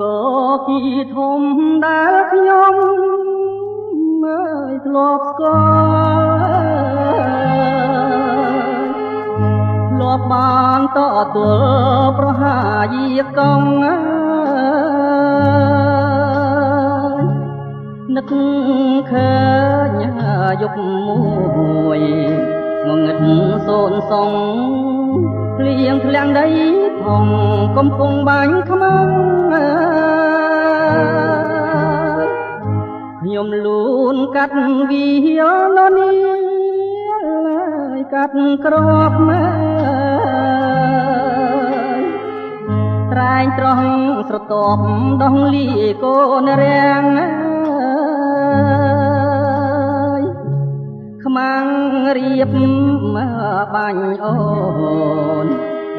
ក៏គីធំដែលខ្ញុំមើលធ្លាប់ស្គាល់ធ្លាប់បានតទល់ប្រហាយាកង់នឹកឃើញយប់មួយងងឹតសូនសងភ្លៀងធ្លាំងដីផងកំពុងបាញ់ខ្មាំងខ្ញុំលូនកាត់វាលនីកាត់ក្របមើលត្រែងត្រង់ស្រទាប់ដោះលីកូនរាំងខ្មាំងរៀបបាញ់អូន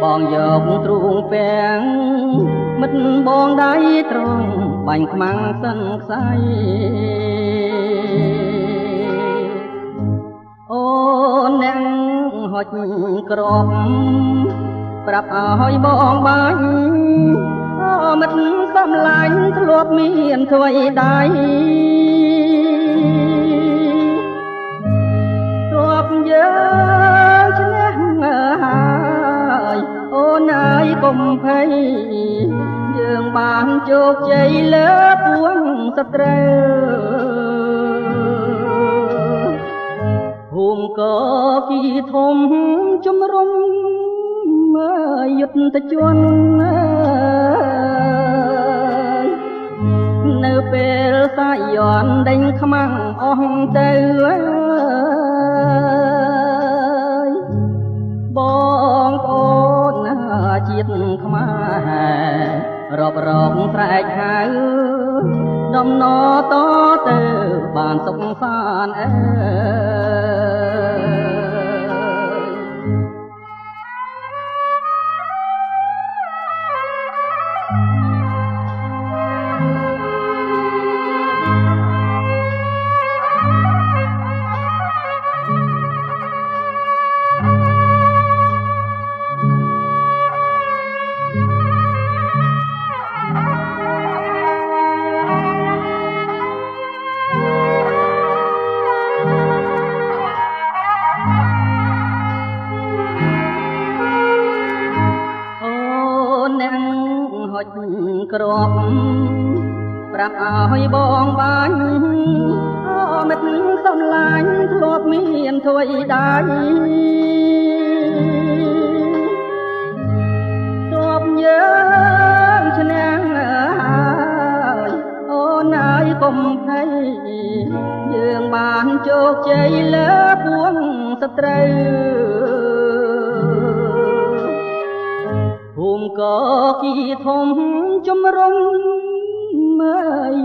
បងយកទ្រូងពាំងមិត្តបងដៃត្រង់បាញ់ខ្មាំងសិនខ្សែអូនអ្នកហុចក្របប្រាប់ឲ្យបងបាញ់មិត្តសំឡាញ់ធ្លាប់មានធ្វើដៃធ្លាប់យើងឈ្នះហើយអូនអើយកុំភ័យយើងបានជោគជ័យលើពួងសត្រូវភូមិក៏គីធំជំរុំយុទ្ធជននៅពេលសាយ័នដេញខ្មាំងអស់ទៅបងប្អូនជាតិខ្មែររាប់រងស្រែកហៅដំណតទៅបានសុខសាន្តក្របប្រាប់ឲ្យបងបាញ់មិត្តសំឡាញ់ធ្លាប់មានធ្វើដៃទោះយើងឈ្នះហើយអូនអើយកុំភ័យយើងបានជោគជ័យលើពួងសត្រូវភូមិក៏គីធំជំរុំ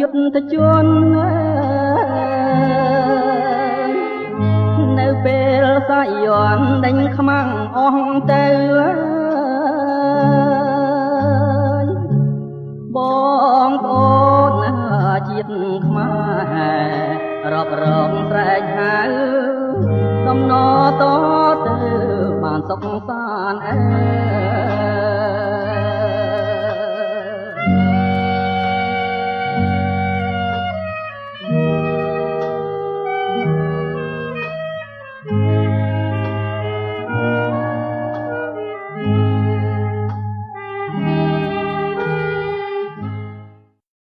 យុទ្ធជននៅពេលសាយ័នដេញខ្មាំងអស់ទៅ